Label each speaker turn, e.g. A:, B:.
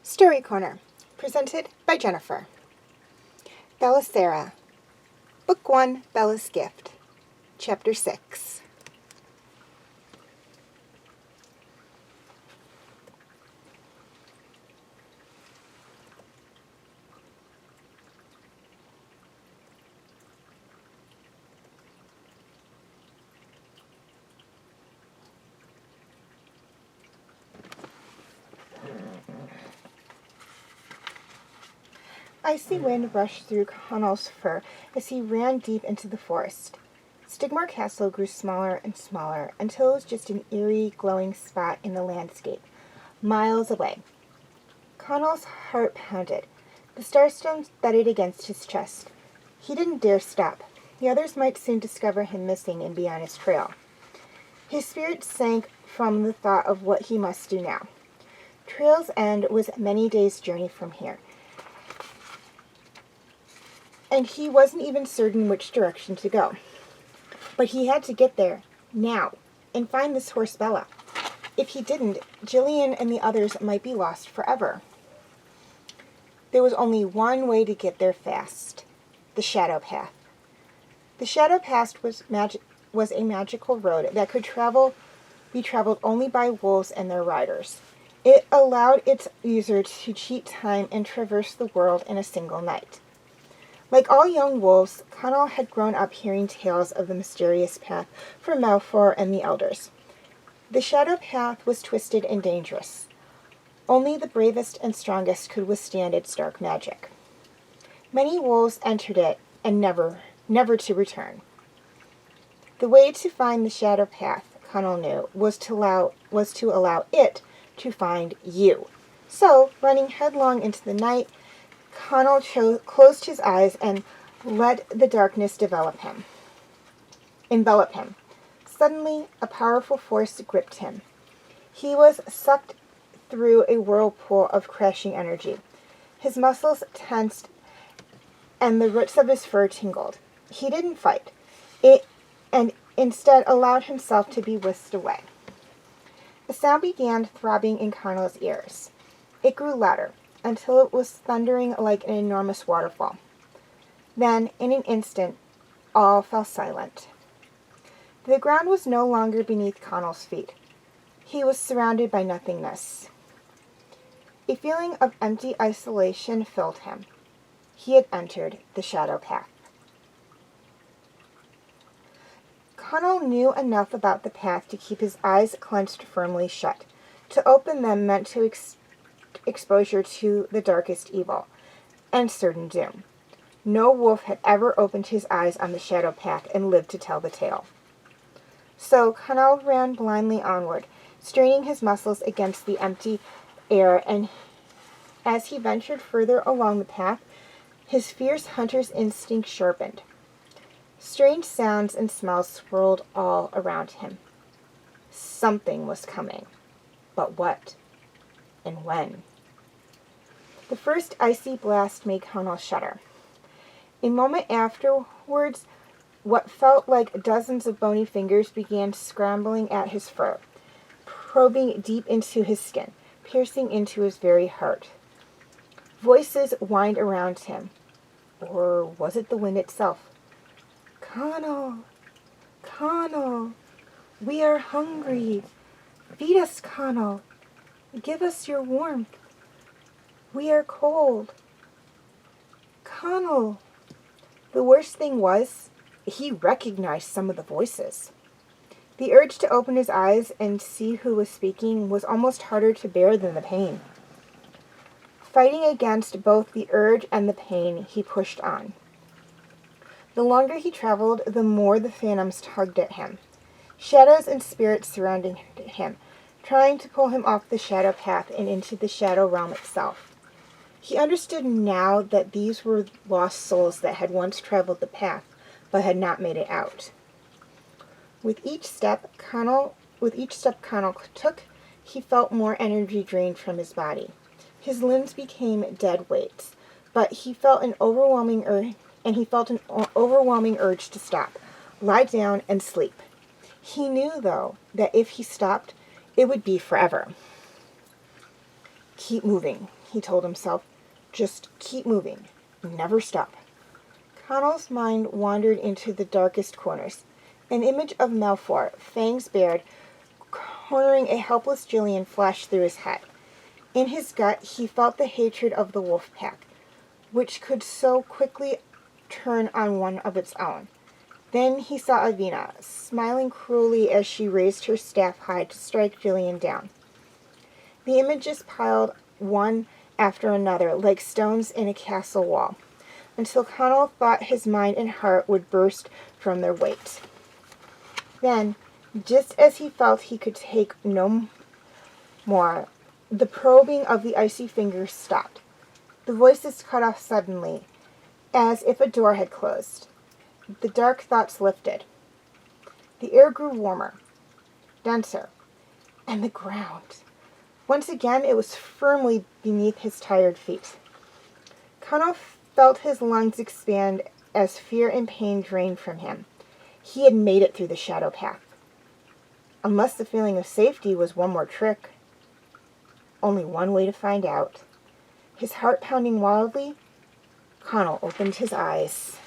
A: Story Corner, presented by Jennifer. Belisara, Book 1, Bella's Gift, Chapter 6. Icy wind rushed through Connell's fur as he ran deep into the forest. Stigmore Castle grew smaller and smaller until it was just an eerie, glowing spot in the landscape, miles away. Connell's heart pounded. The starstones thudded against his chest. He didn't dare stop. The others might soon discover him missing and be on his trail. His spirit sank from the thought of what he must do now. Trail's End was many days' journey from here, and he wasn't even certain which direction to go. But he had to get there, now, and find this horse Bella. If he didn't, Jillian and the others might be lost forever. There was only one way to get there fast: the Shadow Path. The Shadow Path was a magical road that could be traveled only by wolves and their riders. It allowed its user to cheat time and traverse the world in a single night. Like all young wolves, Connell had grown up hearing tales of the mysterious path from Malfour and the elders. The Shadow Path was twisted and dangerous. Only the bravest and strongest could withstand its dark magic. Many wolves entered it, and never to return. The way to find the Shadow Path, Connell knew, was to allow it to find you. So, running headlong into the night, Connell closed his eyes and let the darkness envelop him. Suddenly, a powerful force gripped him. He was sucked through a whirlpool of crashing energy. His muscles tensed, and the roots of his fur tingled. He didn't fight, and instead allowed himself to be whisked away. A sound began throbbing in Connell's ears. It grew louder, until it was thundering like an enormous waterfall. Then, in an instant, all fell silent. The ground was no longer beneath Connell's feet. He was surrounded by nothingness. A feeling of empty isolation filled him. He had entered the Shadow Path. Connell knew enough about the path to keep his eyes clenched firmly shut. To open them meant to exposure to the darkest evil, and certain doom. No wolf had ever opened his eyes on the Shadow Path and lived to tell the tale. So Connell ran blindly onward, straining his muscles against the empty air, and as he ventured further along the path, his fierce hunter's instinct sharpened. Strange sounds and smells swirled all around him. Something was coming. But what? And when? The first icy blast made Connell shudder. A moment afterwards, what felt like dozens of bony fingers began scrambling at his fur, probing deep into his skin, piercing into his very heart. Voices whined around him. Or was it the wind itself? Connell! Connell! We are hungry! Feed us, Connell! Give us your warmth! We are cold! Connell! The worst thing was, he recognized some of the voices. The urge to open his eyes and see who was speaking was almost harder to bear than the pain. Fighting against both the urge and the pain, he pushed on. The longer he traveled, the more the phantoms tugged at him. Shadows and spirits surrounding him, trying to pull him off the shadow path and into the shadow realm itself. He understood now that these were lost souls that had once traveled the path, but had not made it out. With each step Connell took, he felt more energy drained from his body. His limbs became dead weights, but he felt an overwhelming urge to stop, lie down, and sleep. He knew, though, that if he stopped, it would be forever. Keep moving, he told himself. Just keep moving. Never stop. Connell's mind wandered into the darkest corners. An image of Malfoy, fangs bared, cornering a helpless Jillian flashed through his head. In his gut, he felt the hatred of the wolf pack, which could so quickly turn on one of its own. Then he saw Avina, smiling cruelly as she raised her staff high to strike Jillian down. The images piled one after another, like stones in a castle wall, until Connell thought his mind and heart would burst from their weight. Then, just as he felt he could take no more, the probing of the icy fingers stopped. The voices cut off suddenly, as if a door had closed. The dark thoughts lifted. The air grew warmer, denser, and the ground. Once again, it was firmly beneath his tired feet. Connell felt his lungs expand as fear and pain drained from him. He had made it through the shadow path. Unless the feeling of safety was one more trick. Only one way to find out. His heart pounding wildly, Connell opened his eyes.